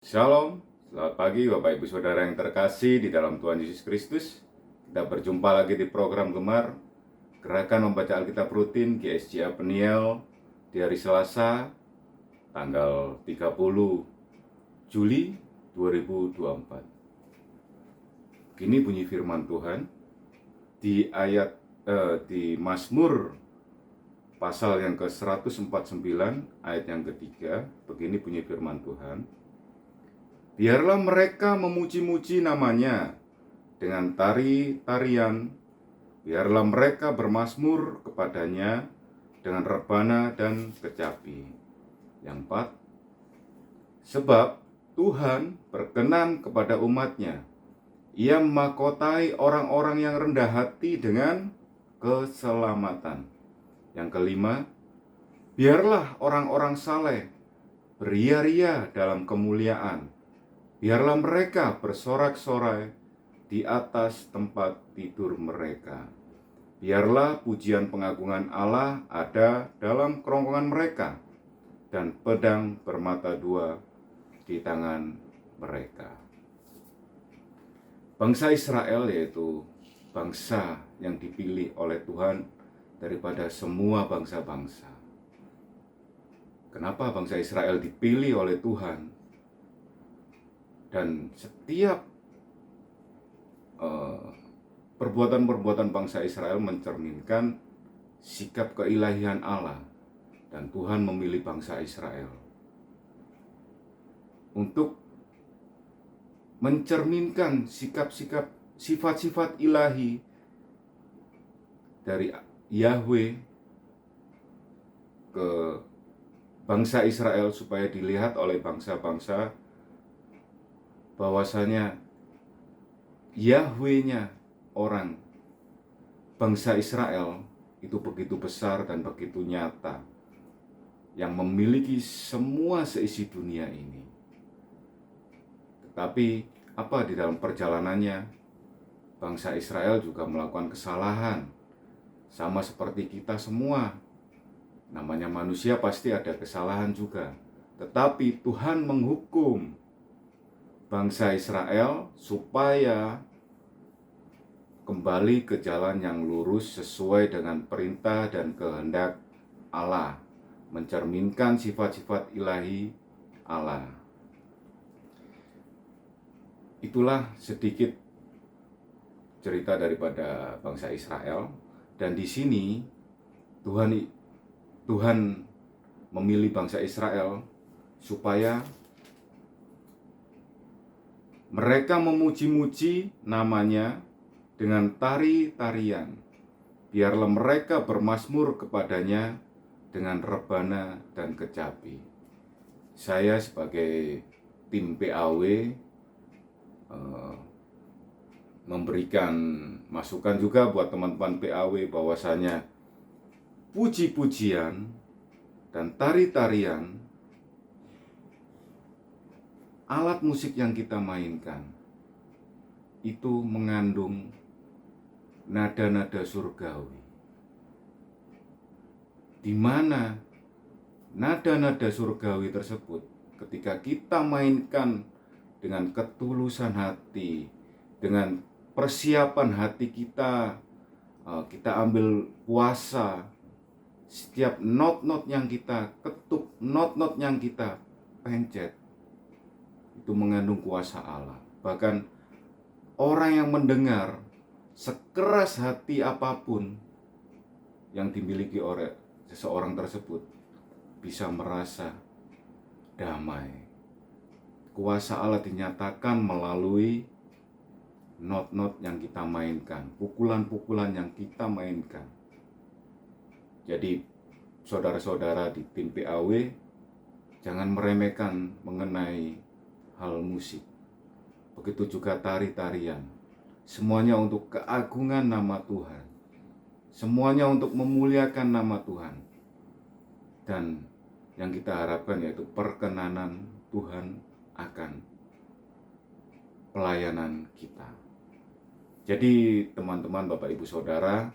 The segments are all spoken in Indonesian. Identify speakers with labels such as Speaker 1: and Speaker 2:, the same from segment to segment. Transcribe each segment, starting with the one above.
Speaker 1: Shalom, selamat pagi Bapak Ibu Saudara yang terkasih di dalam Tuhan Yesus Kristus. Kita berjumpa lagi di program Gemar, Gerakan Membaca Alkitab Rutin GSCA Peniel di hari Selasa, tanggal 30 Juli 2024. Kini bunyi firman Tuhan di Mazmur pasal yang ke-149 ayat yang ketiga. Begini bunyi firman Tuhan. Biarlah mereka memuji-muji namanya dengan tari-tarian. Biarlah mereka bermazmur kepadanya dengan rebana dan kecapi. Yang 4, sebab Tuhan berkenan kepada umatnya. Ia memahkotai orang-orang yang rendah hati dengan keselamatan. Yang kelima, biarlah orang-orang saleh beria-ria dalam kemuliaan. Biarlah mereka bersorak-sorai di atas tempat tidur mereka. Biarlah pujian pengagungan Allah ada dalam kerongkongan mereka, dan pedang bermata dua di tangan mereka. Bangsa Israel yaitu bangsa yang dipilih oleh Tuhan daripada semua bangsa-bangsa. Kenapa bangsa Israel dipilih oleh Tuhan? Dan setiap perbuatan-perbuatan bangsa Israel mencerminkan sikap keilahian Allah, dan Tuhan memilih bangsa Israel untuk mencerminkan sikap-sikap, sifat-sifat ilahi dari Yahweh ke bangsa Israel, supaya dilihat oleh bangsa-bangsa bahwasanya Yahweh-nya orang bangsa Israel itu begitu besar dan begitu nyata, yang memiliki semua seisi dunia ini. Tetapi apa di dalam perjalanannya, bangsa Israel juga melakukan kesalahan, sama seperti kita semua. Namanya manusia pasti ada kesalahan juga. Tetapi Tuhan menghukum bangsa Israel supaya kembali ke jalan yang lurus sesuai dengan perintah dan kehendak Allah, mencerminkan sifat-sifat ilahi Allah. Itulah sedikit cerita daripada bangsa Israel, dan di sini Tuhan memilih bangsa Israel supaya mereka memuji-muji namanya dengan tari-tarian. Biarlah mereka bermazmur kepadanya dengan rebana dan kecapi. Saya sebagai tim PAW memberikan masukan juga buat teman-teman PAW bahwasanya puji-pujian dan tari-tarian, alat musik yang kita mainkan itu mengandung nada-nada surgawi, di mana nada-nada surgawi tersebut ketika kita mainkan dengan ketulusan hati, dengan persiapan hati kita, kita ambil puasa, setiap not-not yang kita ketuk, not-not yang kita pencet, itu mengandung kuasa Allah. Bahkan orang yang mendengar, sekeras hati apapun yang dimiliki oleh seseorang tersebut, bisa merasa damai. Kuasa Allah dinyatakan melalui not-not yang kita mainkan, pukulan-pukulan yang kita mainkan. Jadi saudara-saudara di tim PAW, jangan meremehkan mengenai hal musik. Begitu juga tari-tarian. Semuanya untuk keagungan nama Tuhan. Semuanya untuk memuliakan nama Tuhan. Dan yang kita harapkan yaitu perkenanan Tuhan akan pelayanan kita. Jadi teman-teman, Bapak Ibu Saudara,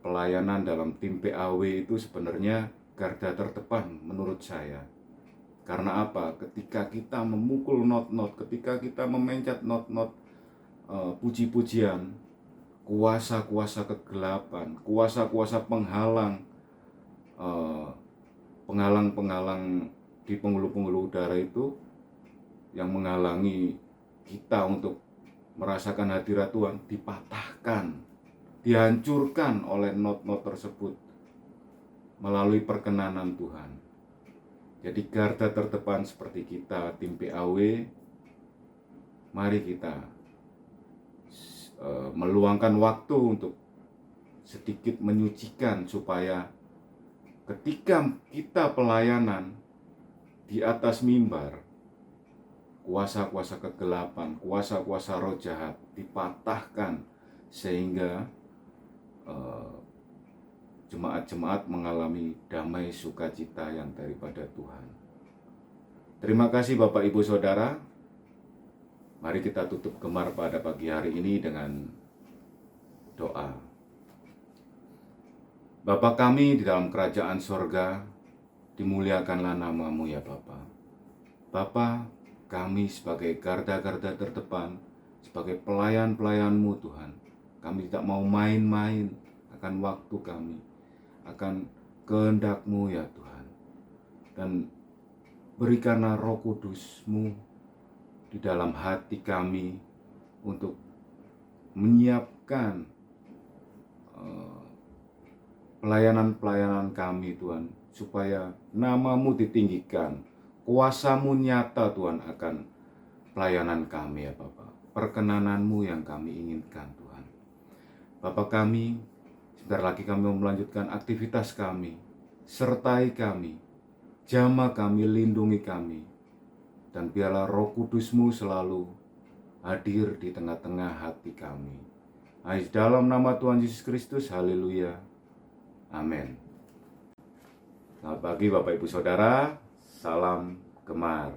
Speaker 1: pelayanan dalam tim PAW itu sebenarnya garda terdepan menurut saya. Karena apa? Ketika kita memukul not-not, ketika kita memencet not-not puji-pujian, kuasa-kuasa kegelapan, kuasa-kuasa penghalang, penghalang-penghalang di penghulu-penghulu udara itu yang menghalangi kita untuk merasakan hadirat Tuhan dipatahkan, dihancurkan oleh not-not tersebut melalui perkenanan Tuhan. Jadi garda terdepan seperti kita, tim PAW, mari kita meluangkan waktu untuk sedikit menyucikan supaya ketika kita pelayanan di atas mimbar, kuasa-kuasa kegelapan, kuasa-kuasa roh jahat dipatahkan sehingga jemaat-jemaat mengalami damai sukacita yang daripada Tuhan. Terima kasih Bapak Ibu Saudara. Mari kita tutup gemar pada pagi hari ini dengan doa. Bapa kami di dalam kerajaan sorga, dimuliakanlah nama-Mu ya Bapa. Bapa, kami sebagai garda-garda terdepan, sebagai pelayan-pelayan-Mu Tuhan, kami tidak mau main-main akan waktu kami, akan kehendak-Mu ya Tuhan. Dan berikanlah Roh Kudus-Mu di dalam hati kami untuk menyiapkan pelayanan-pelayanan kami Tuhan, supaya nama-Mu ditinggikan, kuasa-Mu nyata Tuhan akan pelayanan kami ya Bapa. Perkenanan-Mu yang kami inginkan Tuhan. Bapa kami, sebentar lagi kami mau melanjutkan aktivitas kami. Sertai kami, jamah kami, lindungi kami. Dan biarlah Roh Kudus-Mu selalu hadir di tengah-tengah hati kami. Dalam nama Tuhan Yesus Kristus, haleluya. Amin. Selamat pagi Bapak Ibu Saudara, salam gemar.